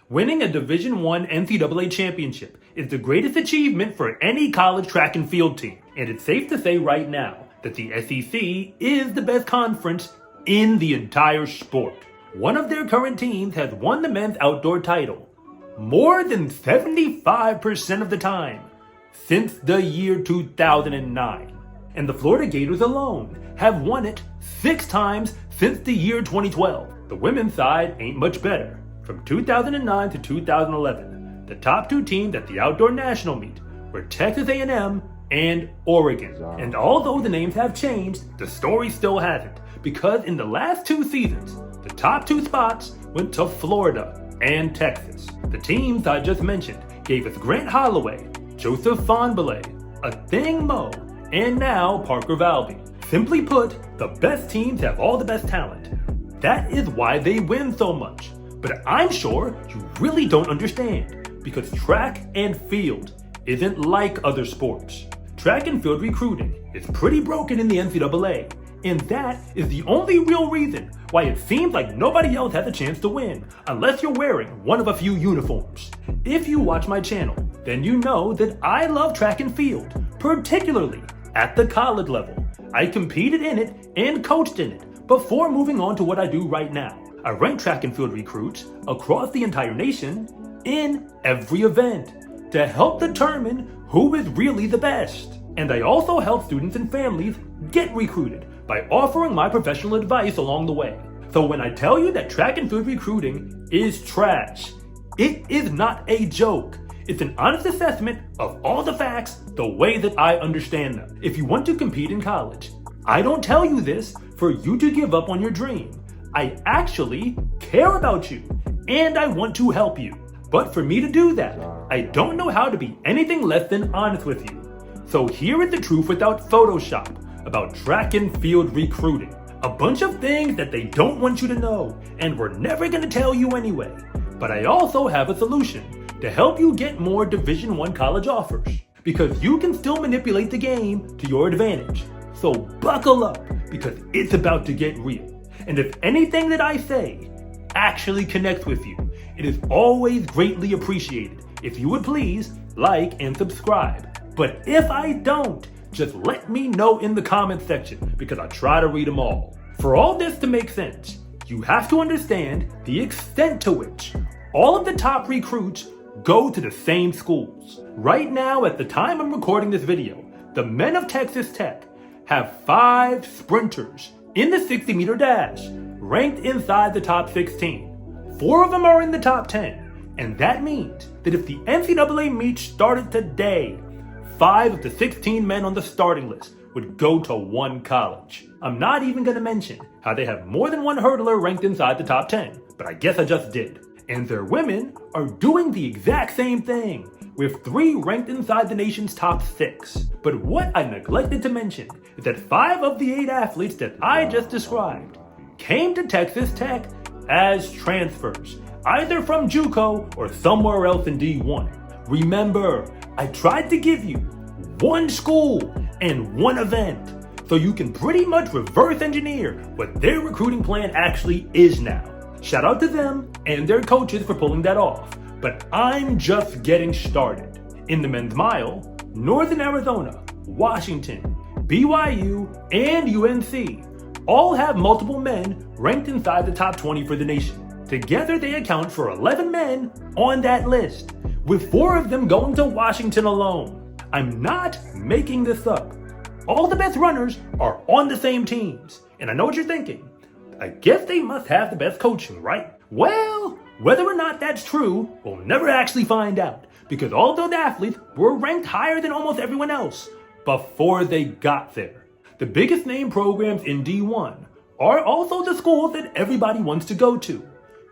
Winning a Division I NCAA championship is the greatest achievement for any college track and field team, and it's safe to say right now that the SEC is the best conference in the entire sport. One of their current teams has won the men's outdoor title more than 75% of the time since the year 2009. And the Florida Gators alone have won it 6 times since the year 2012. The women's side ain't much better. From 2009 to 2011, the top 2 teams at the outdoor national meet were Texas A&M and Oregon. And although the names have changed, the story still hasn't, because in the last 2 seasons, the top 2 spots went to Florida and Texas. The teams I just mentioned gave us Grant Holloway, Joseph Fonbele, Athing Mo, and now Parker Valby. Simply put, the best teams have all the best talent. That is why they win so much. But I'm sure you really don't understand, because track and field isn't like other sports. Track and field recruiting is pretty broken in the NCAA, and that is the only real reason why it seems like nobody else has a chance to win, unless you're wearing one of a few uniforms. If you watch my channel, then you know that I love track and field, particularly at the college level. I competed in it and coached in it before moving on to what I do right now. I rank track and field recruits across the entire nation in every event to help determine who is really the best. And I also help students and families get recruited by offering my professional advice along the way. So when I tell you that track and field recruiting is trash, it is not a joke. It's an honest assessment of all the facts the way that I understand them. If you want to compete in college, I don't tell you this for you to give up on your dream. I actually care about you, and I want to help you. But for me to do that, I don't know how to be anything less than honest with you. So here is the truth without Photoshop about track and field recruiting. A bunch of things that they don't want you to know, and we're never gonna tell you anyway. But I also have a solution to help you get more Division I college offers, because you can still manipulate the game to your advantage. So buckle up, because it's about to get real. And if anything that I say actually connects with you, it is always greatly appreciated if you would please like and subscribe. But if I don't, just let me know in the comment section, because I try to read them all. For all this to make sense, you have to understand the extent to which all of the top recruits go to the same schools. Right now, at the time I'm recording this video, the men of Texas Tech have 5 sprinters in the 60-meter dash, ranked inside the top 16. 4 of them are in the top 10, and that means that if the NCAA meet started today, 5 of the 16 men on the starting list would go to one college. I'm not even going to mention how they have more than one hurdler ranked inside the top 10, but I guess I just did. And their women are doing the exact same thing, with 3 ranked inside the nation's top 6. But what I neglected to mention is that 5 of the 8 athletes that I just described came to Texas Tech as transfers, either from JUCO or somewhere else in D1. Remember, I tried to give you one school and one event, so you can pretty much reverse engineer what their recruiting plan actually is now. Shout out to them and their coaches for pulling that off. But I'm just getting started. In the men's mile, Northern Arizona, Washington, BYU, and UNC all have multiple men ranked inside the top 20 for the nation. Together they account for 11 men on that list, with 4 of them going to Washington alone. I'm not making this up. All the best runners are on the same teams. And I know what you're thinking. I guess they must have the best coaching, right? Well, whether or not that's true, we'll never actually find out, because all those athletes were ranked higher than almost everyone else before they got there. The biggest name programs in D1 are also the schools that everybody wants to go to.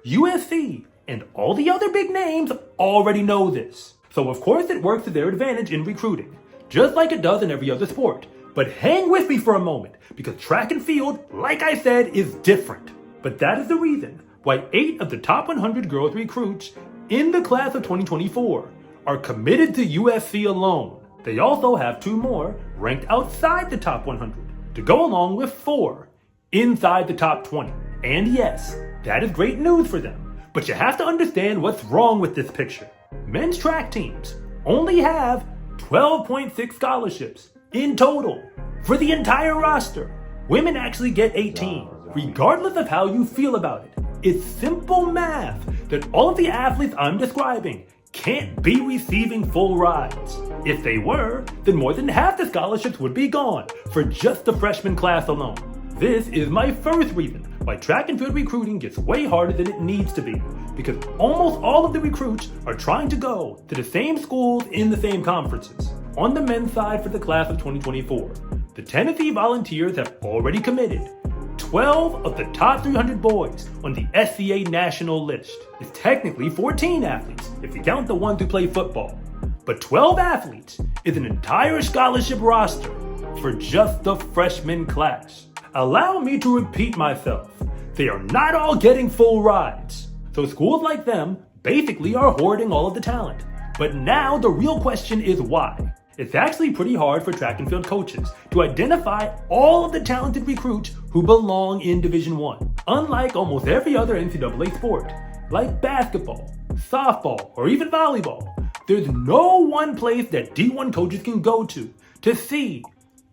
USC and all the other big names already know this. So of course it works to their advantage in recruiting, just like it does in every other sport. But hang with me for a moment, because track and field, like I said, is different. But that is the reason why 8 of the top 100 girls recruits in the class of 2024 are committed to USC alone. They also have 2 more ranked outside the top 100 to go along with 4 inside the top 20. And yes, that is great news for them. But you have to understand what's wrong with this picture. Men's track teams only have 12.6 scholarships in total for the entire roster. Women actually get 18, regardless of how you feel about it. It's simple math that all of the athletes I'm describing can't be receiving full rides. If they were, then more than half the scholarships would be gone for just the freshman class alone. This is my first reason why track and field recruiting gets way harder than it needs to be, because almost all of the recruits are trying to go to the same schools in the same conferences. On the men's side for the class of 2024, the Tennessee Volunteers have already committed 12 of the top 300 boys on the SCA national list. It's technically 14 athletes if you count the ones who play football. But 12 athletes is an entire scholarship roster for just the freshman class. Allow me to repeat myself. They are not all getting full rides. So schools like them basically are hoarding all of the talent. But now the real question is why? It's actually pretty hard for track and field coaches to identify all of the talented recruits who belong in Division I. Unlike almost every other NCAA sport, like basketball, softball, or even volleyball, there's no one place that D1 coaches can go to see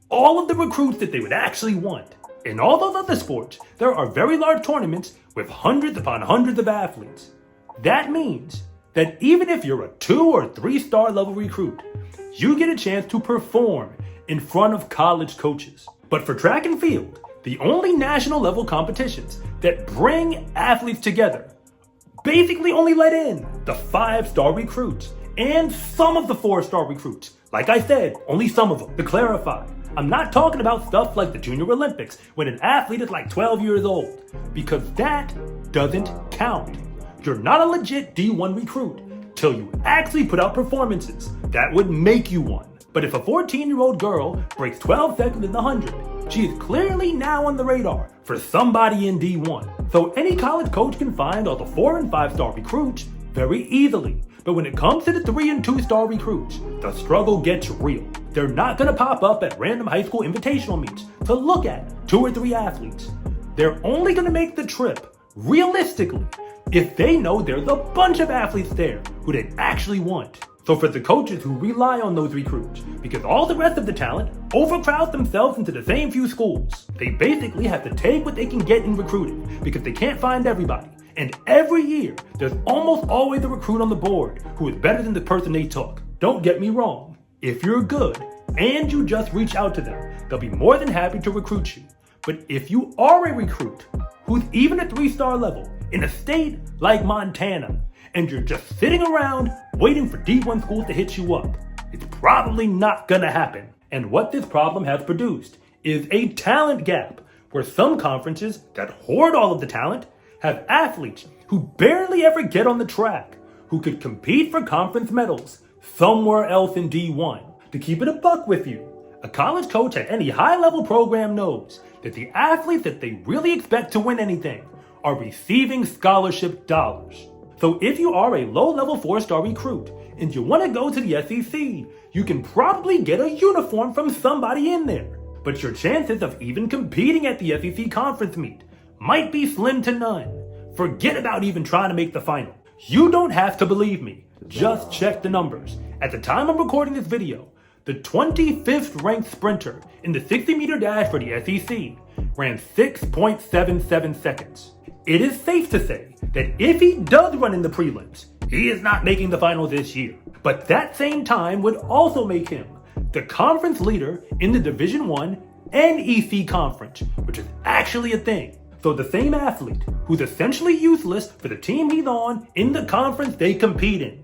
all of the recruits that they would actually want. In all those other sports, there are very large tournaments with hundreds upon hundreds of athletes. That means that even if you're a 2 or 3 star level recruit, you get a chance to perform in front of college coaches. But for track and field, the only national level competitions that bring athletes together basically only let in the 5-star recruits and some of the 4-star recruits. Like I said, only some of them. To clarify, I'm not talking about stuff like the Junior Olympics when an athlete is like 12 years old, because that doesn't count. You're not a legit D1 recruit till you actually put out performances that would make you one. But if a 14-year-old girl breaks 12 seconds in the 100, she is clearly now on the radar for somebody in D1. So any college coach can find all the 4 and 5-star recruits very easily. But when it comes to the 3 and 2-star recruits, the struggle gets real. They're not gonna pop up at random high school invitational meets to look at 2 or 3 athletes. They're only gonna make the trip, realistically, if they know there's a bunch of athletes there who they actually want. So for the coaches who rely on those recruits, because all the rest of the talent overcrowd themselves into the same few schools, they basically have to take what they can get in recruiting because they can't find everybody. And every year, there's almost always a recruit on the board who is better than the person they took. Don't get me wrong. If you're good and you just reach out to them, they'll be more than happy to recruit you. But if you are a recruit who's even a 3-star level in a state like Montana, and you're just sitting around waiting for D1 schools to hit you up, it's probably not gonna happen. And what this problem has produced is a talent gap, where some conferences that hoard all of the talent have athletes who barely ever get on the track, who could compete for conference medals somewhere else in D1. To keep it a buck with you, a college coach at any high-level program knows that the athletes that they really expect to win anything are receiving scholarship dollars. So if you are a low-level 4-star recruit and you want to go to the SEC, you can probably get a uniform from somebody in there. But your chances of even competing at the SEC conference meet might be slim to none. Forget about even trying to make the final. You don't have to believe me. Just check the numbers. At the time I'm recording this video, the 25th ranked sprinter in the 60-meter dash for the SEC ran 6.77 seconds. It is safe to say that if he does run in the prelims, he is not making the finals this year. But that same time would also make him the conference leader in the Division I NEC conference, which is actually a thing. So the same athlete, who's essentially useless for the team he's on in the conference they compete in,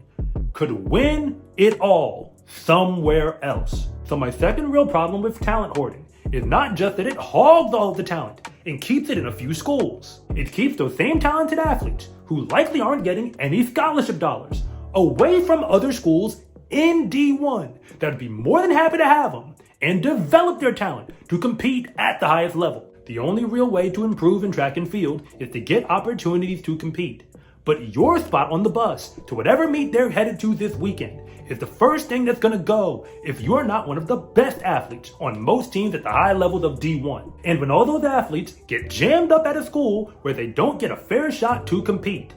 could win it all somewhere else. So my second real problem with talent hoarding is not just that it hogs all of the talent and keeps it in a few schools. It keeps those same talented athletes, who likely aren't getting any scholarship dollars, away from other schools in D1 that would be more than happy to have them and develop their talent to compete at the highest level. The only real way to improve in track and field is to get opportunities to compete. But your spot on the bus to whatever meet they're headed to this weekend is the first thing that's gonna go if you're not one of the best athletes on most teams at the high levels of D1. And when all those athletes get jammed up at a school where they don't get a fair shot to compete,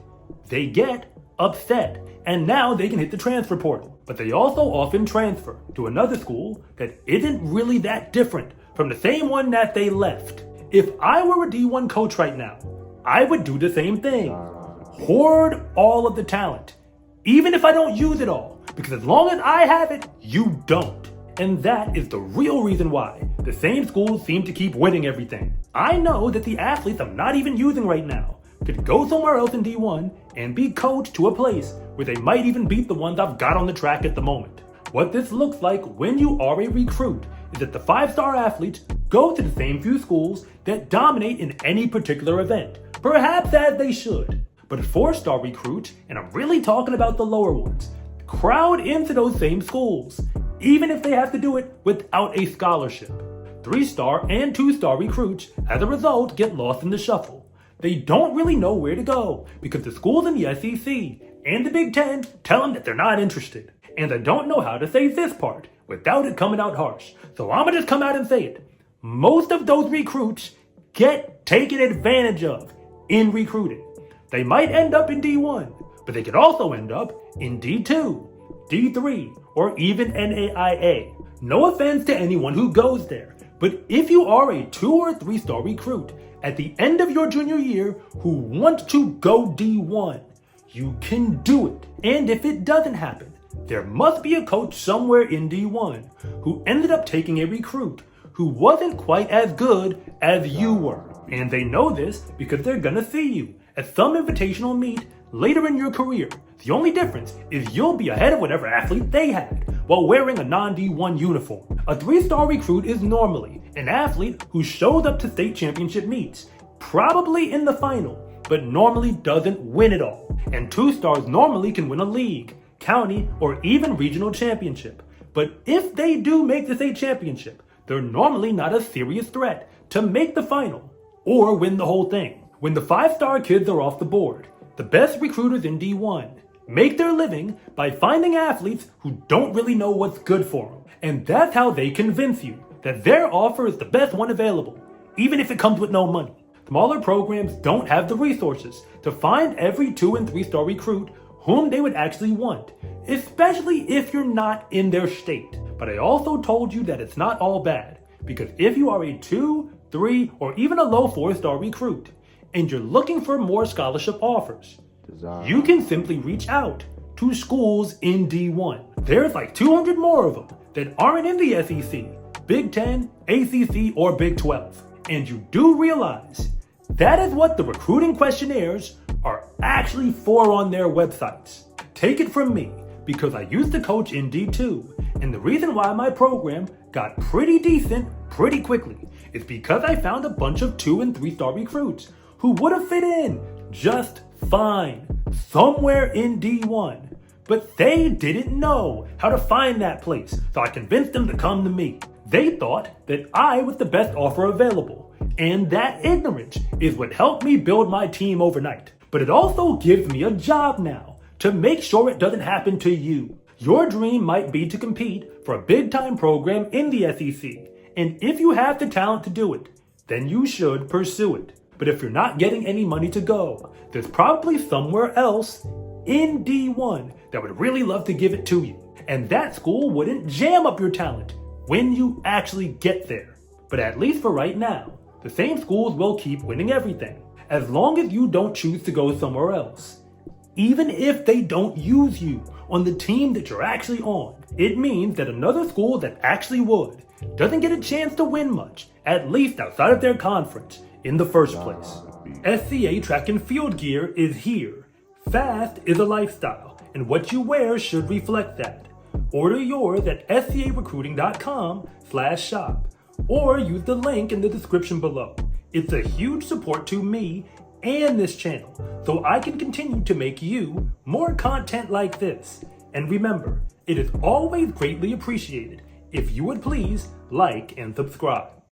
they get upset, and now they can hit the transfer portal. But they also often transfer to another school that isn't really that different from the same one that they left. If I were a D1 coach right now, I would do the same thing. Hoard all of the talent, even if I don't use it all, because as long as I have it, you don't. And that is the real reason why the same schools seem to keep winning everything. I know that the athletes I'm not even using right now could go somewhere else in D1 and be coached to a place where they might even beat the ones I've got on the track at the moment. What this looks like when you are a recruit is that the 5-star athletes go to the same few schools that dominate in any particular event, perhaps as they should. But 4-star recruits, and I'm really talking about the lower ones, crowd into those same schools, even if they have to do it without a scholarship. 3-star and 2-star recruits, as a result, get lost in the shuffle. They don't really know where to go because the schools in the SEC and the Big Ten tell them that they're not interested. And I don't know how to say this part without it coming out harsh, so I'm gonna just come out and say it. Most of those recruits get taken advantage of in recruiting. They might end up in D1, but they could also end up in D2, D3, or even NAIA. No offense to anyone who goes there, but if you are a 2 or 3-star recruit at the end of your junior year who wants to go D1, you can do it. And if it doesn't happen, there must be a coach somewhere in D1 who ended up taking a recruit who wasn't quite as good as you were. And they know this because they're gonna see you at some invitational meet later in your career. The only difference is you'll be ahead of whatever athlete they had while wearing a non-D1 uniform. A 3-star recruit is normally an athlete who shows up to state championship meets, probably in the final, but normally doesn't win it all. And 2-stars normally can win a league, county, or even regional championship. But if they do make the state championship, they're normally not a serious threat to make the final or win the whole thing. When the 5-star kids are off the board, the best recruiters in D1 make their living by finding athletes who don't really know what's good for them. And that's how they convince you that their offer is the best one available, even if it comes with no money. Smaller programs don't have the resources to find every 2 and 3-star recruit whom they would actually want, especially if you're not in their state. But I also told you that it's not all bad, because if you are a 2, 3, or even a low 4-star recruit, and you're looking for more scholarship offers, you can simply reach out to schools in D1. There's like 200 more of them that aren't in the SEC, Big Ten, ACC, or Big 12. And you do realize that is what the recruiting questionnaires are actually for on their websites. Take it from me, because I used to coach in D2, and the reason why my program got pretty decent pretty quickly is because I found a bunch of 2 and 3-star recruits who would have fit in just fine somewhere in D1. But they didn't know how to find that place, so I convinced them to come to me. They thought that I was the best offer available, and that ignorance is what helped me build my team overnight. But it also gives me a job now to make sure it doesn't happen to you. Your dream might be to compete for a big-time program in the SEC, and if you have the talent to do it, then you should pursue it. But if you're not getting any money to go, there's probably somewhere else in D1 that would really love to give it to you. And that school wouldn't jam up your talent when you actually get there. But at least for right now, the same schools will keep winning everything, as long as you don't choose to go somewhere else. Even if they don't use you on the team that you're actually on, it means that another school that actually would doesn't get a chance to win much, at least outside of their conference, in the first place. SCA track and field gear is here. Fast is a lifestyle, and what you wear should reflect that. Order yours at scarecruiting.com/shop, or use the link in the description below. It's a huge support to me and this channel, so I can continue to make you more content like this. And remember, it is always greatly appreciated if you would please like and subscribe.